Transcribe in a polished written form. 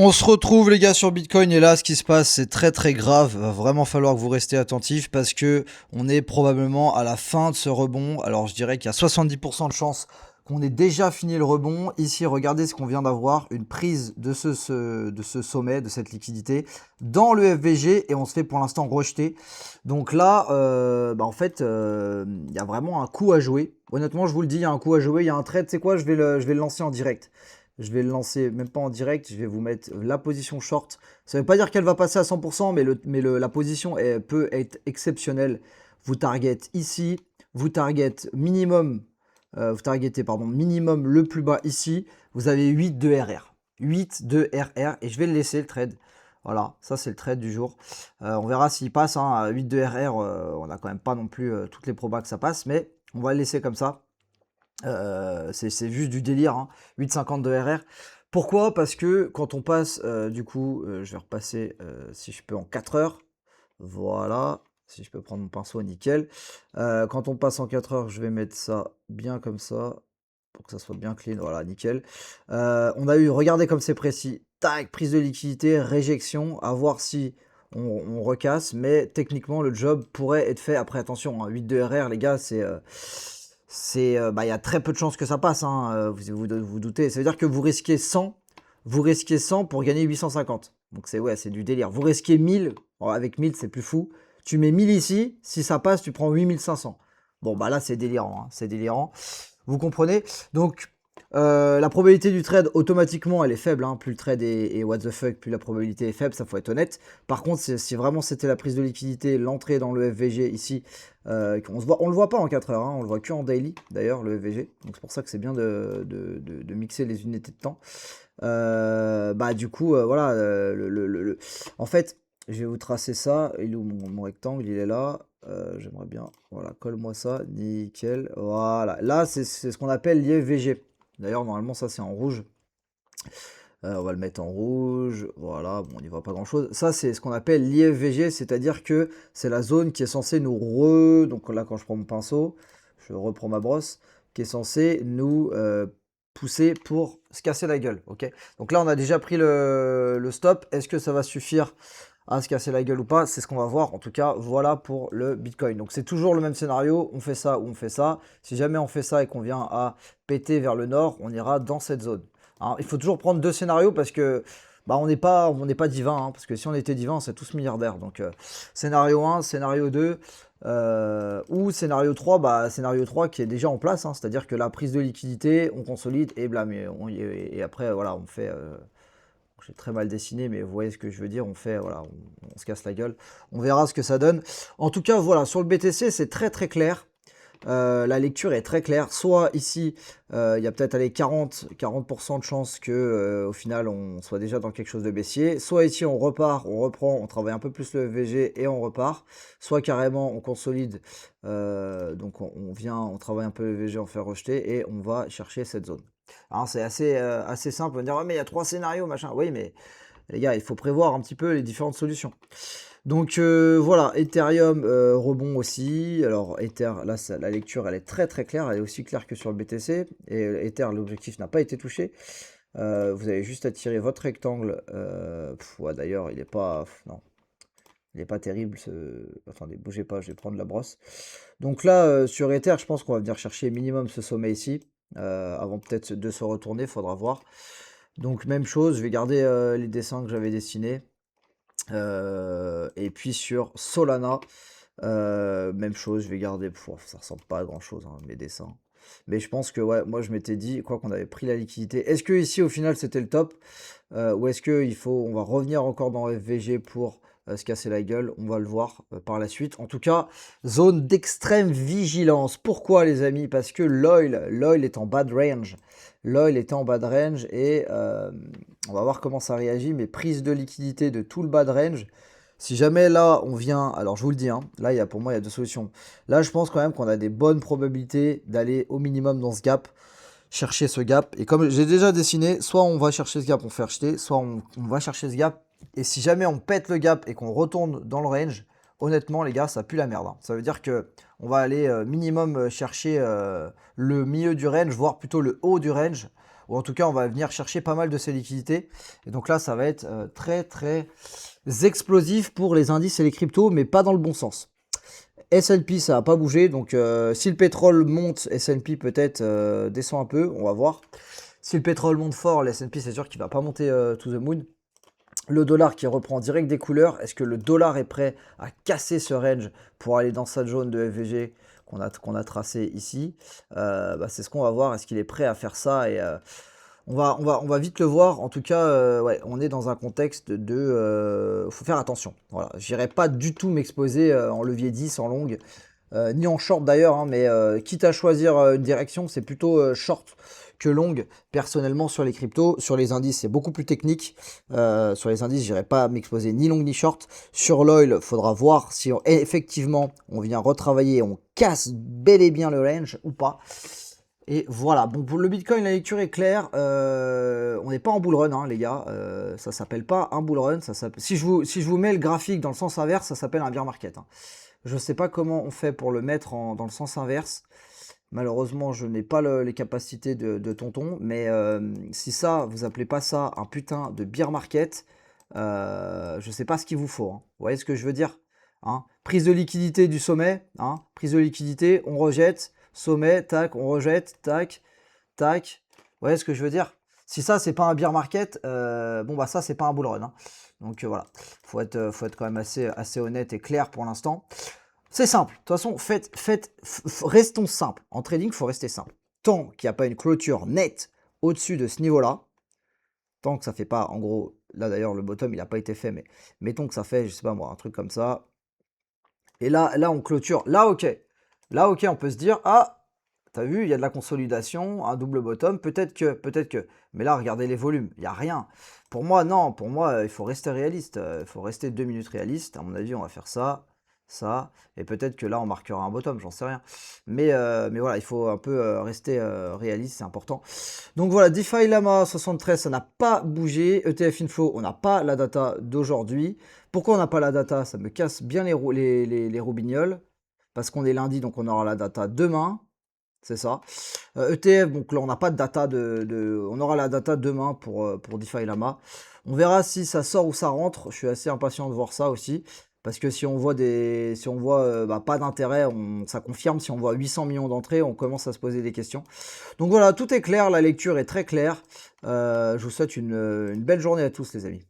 On se retrouve les gars sur Bitcoin et là ce qui se passe c'est très très grave, va vraiment falloir que vous restez attentifs parce que on est probablement à la fin de ce rebond. Alors je dirais qu'il y a 70% de chances qu'on ait déjà fini le rebond. Ici regardez ce qu'on vient d'avoir, une prise de ce sommet, de cette liquidité dans le FVG et on se fait pour l'instant rejeter. Donc là en fait il y a vraiment un coup à jouer. Honnêtement je vous le dis, il y a un coup à jouer, il y a un trade, c'est quoi, je vais le lancer en direct. Je vais le lancer même pas en direct, je vais vous mettre la position short. Ça ne veut pas dire qu'elle va passer à 100%, la position peut être exceptionnelle. Vous target ici, vous target minimum, vous targetez pardon, minimum le plus bas ici. Vous avez 8 de RR. 8 de RR et je vais le laisser le trade. Voilà, ça c'est le trade du jour. On verra s'il passe, hein, à 8 de RR, on n'a quand même pas non plus toutes les probas que ça passe, mais on va le laisser comme ça. C'est juste du délire, hein. 8,50 de RR. Pourquoi? Parce que quand on passe, je vais repasser, si je peux, en 4 heures. Voilà, si je peux prendre mon pinceau, nickel. Quand on passe en 4 heures, je vais mettre ça bien comme ça, pour que ça soit bien clean, voilà, nickel. On a eu, regardez comme c'est précis, tac, prise de liquidité, réjection, à voir si on recasse, mais techniquement, le job pourrait être fait. Après, attention, hein, 8 de RR, les gars, il y a très peu de chances que ça passe, hein, vous doutez. Ça veut dire que vous risquez 100 pour gagner 850. Donc c'est du délire. Vous risquez 1000, bon, avec 1000 c'est plus fou. Tu mets 1000 ici, si ça passe, tu prends 8500. Bon bah là c'est délirant, hein, c'est délirant. Vous comprenez? Donc la probabilité du trade automatiquement elle est faible, hein. Plus le trade est what the fuck, plus la probabilité est faible, ça faut être honnête. Par contre si vraiment c'était la prise de liquidité, l'entrée dans le FVG ici, on le voit pas en 4 heures, hein, on le voit que en daily d'ailleurs le FVG, donc c'est pour ça que c'est bien de mixer les unités de temps. Voilà, en fait je vais vous tracer ça. Il est où mon rectangle? Il est là. J'aimerais bien, voilà, colle-moi ça, nickel, voilà. Là c'est ce qu'on appelle l'IFVG. D'ailleurs normalement ça c'est en rouge. On va le mettre en rouge, voilà, bon, on n'y voit pas grand chose. Ça, c'est ce qu'on appelle l'IFVG, c'est-à-dire que c'est la zone qui est censée donc là, quand je prends mon pinceau, je reprends ma brosse, qui est censée nous pousser pour se casser la gueule, ok? Donc là, on a déjà pris le stop. Est-ce que ça va suffire à se casser la gueule ou pas? C'est ce qu'on va voir. En tout cas, voilà pour le Bitcoin. Donc c'est toujours le même scénario, on fait ça ou on fait ça. Si jamais on fait ça et qu'on vient à péter vers le nord, on ira dans cette zone. Hein, il faut toujours prendre deux scénarios parce que on n'est pas divin, hein, parce que si on était divin, on serait tous milliardaires. Donc scénario 1, scénario 2, ou scénario 3, scénario 3 qui est déjà en place, hein, c'est-à-dire que la prise de liquidité, on consolide et blâme. Et après, voilà, on fait. J'ai très mal dessiné, mais vous voyez ce que je veux dire. On fait, voilà, on se casse la gueule. On verra ce que ça donne. En tout cas, voilà, sur le BTC, c'est très très clair. La lecture est très claire. Soit ici, il y a peut-être 40% de chances que au final on soit déjà dans quelque chose de baissier. Soit ici on repart, on reprend, on travaille un peu plus le VG et on repart. Soit carrément on consolide, donc on vient, on travaille un peu le VG, on fait rejeter et on va chercher cette zone. Hein, c'est assez simple. On va dire ouais, mais il y a trois scénarios, machin. Oui, mais les gars, il faut prévoir un petit peu les différentes solutions. Donc voilà, Ethereum rebond aussi. Alors Ether, là la lecture elle est très très claire, elle est aussi claire que sur le BTC. Et Ether, l'objectif n'a pas été touché. Vous avez juste à tirer votre rectangle. Ouais, d'ailleurs, il est pas. Non, il est pas terrible. Attendez, bougez pas, je vais prendre la brosse. Donc là, sur Ether, je pense qu'on va venir chercher minimum ce sommet ici. Avant peut-être de se retourner, faudra voir. Donc même chose, je vais garder les dessins que j'avais dessinés. Et puis sur Solana, même chose, je vais garder. Ça ressemble pas à grand chose, hein, mes dessins. Mais je pense que ouais, moi je m'étais dit quoi qu'on avait pris la liquidité. Est-ce que ici au final c'était le top, ou est-ce que on va revenir encore dans FVG pour se casser la gueule? On va le voir par la suite. En tout cas, zone d'extrême vigilance. Pourquoi les amis? Parce que l'oil est en bad range. L'oil était en bad range et on va voir comment ça réagit. Mais prise de liquidité de tout le bad range. Si jamais là on vient, alors je vous le dis, hein, là pour moi il y a deux solutions. Là je pense quand même qu'on a des bonnes probabilités d'aller au minimum dans ce gap, chercher ce gap. Et comme j'ai déjà dessiné, soit on va chercher ce gap, on fait acheter, soit on va chercher ce gap. Et si jamais on pète le gap et qu'on retourne dans le range, honnêtement les gars ça pue la merde, hein. Ça veut dire que on va aller minimum chercher le milieu du range, voire plutôt le haut du range. ou en tout cas, on va venir chercher pas mal de ces liquidités. Et donc là, ça va être très, très explosif pour les indices et les cryptos, mais pas dans le bon sens. S&P, ça va pas bouger, donc si le pétrole monte, S&P peut-être descend un peu, on va voir. Si le pétrole monte fort, le S&P, c'est sûr qu'il va pas monter to the moon. Le dollar qui reprend direct des couleurs, est-ce que le dollar est prêt à casser ce range pour aller dans sa zone de FVG qu'on a tracé ici? C'est ce qu'on va voir, est-ce qu'il est prêt à faire ça? Et on va vite le voir. En tout cas, ouais, on est dans un contexte de... faut faire attention. Voilà, j'irai pas du tout m'exposer en levier 10, en longue, ni en short d'ailleurs, hein, mais quitte à choisir une direction, c'est plutôt short que longue. Personnellement, sur les cryptos, sur les indices, c'est beaucoup plus technique. Sur les indices, j'irai pas m'exposer ni long ni short. Sur l'oil, faudra voir si effectivement on vient retravailler, on casse bel et bien le range ou pas. Et voilà, bon, pour le Bitcoin, la lecture est claire. On n'est pas en bull run, hein, les gars. Ça s'appelle pas un bull run. Si je vous mets le graphique dans le sens inverse, ça s'appelle un bear market, hein. Je ne sais pas comment on fait pour le mettre dans le sens inverse. Malheureusement, je n'ai pas les capacités de tonton. Mais si ça, vous appelez pas ça un putain de bear market, je ne sais pas ce qu'il vous faut, hein. Vous voyez ce que je veux dire, hein? Prise de liquidité du sommet, hein? Prise de liquidité, on rejette. Sommet, tac, on rejette, tac, tac. Vous voyez ce que je veux dire? Si ça, c'est pas un bear market, ça, c'est pas un bull run, hein. Donc voilà, faut être quand même assez honnête et clair pour l'instant. C'est simple. De toute façon, restons simples. En trading, il faut rester simple. Tant qu'il n'y a pas une clôture nette au-dessus de ce niveau-là, tant que ça fait pas, en gros, là d'ailleurs, le bottom, il n'a pas été fait, mais mettons que ça fait, je sais pas moi, un truc comme ça. Et là, on clôture. Là, ok. Là, ok, on peut se dire, ah, t'as vu, il y a de la consolidation, un double bottom, peut-être que. Mais là, regardez les volumes, il n'y a rien. Pour moi, non, pour moi, il faut rester réaliste. Il faut rester 2 minutes réaliste. À mon avis, on va faire ça, ça, et peut-être que là, on marquera un bottom, j'en sais rien. Mais voilà, il faut un peu rester réaliste, c'est important. Donc voilà, DeFi Lama 73, ça n'a pas bougé. ETF Info, on n'a pas la data d'aujourd'hui. Pourquoi on n'a pas la data? Ça me casse bien les roubignoles. Parce qu'on est lundi, donc on aura la data demain. C'est ça. ETF, donc là on n'a pas de data on aura la data demain pour DeFi Lama. On verra si ça sort ou ça rentre. Je suis assez impatient de voir ça aussi. Parce que si on voit pas d'intérêt, ça confirme. Si on voit 800 millions d'entrées, on commence à se poser des questions. Donc voilà, tout est clair, la lecture est très claire. Je vous souhaite une belle journée à tous les amis.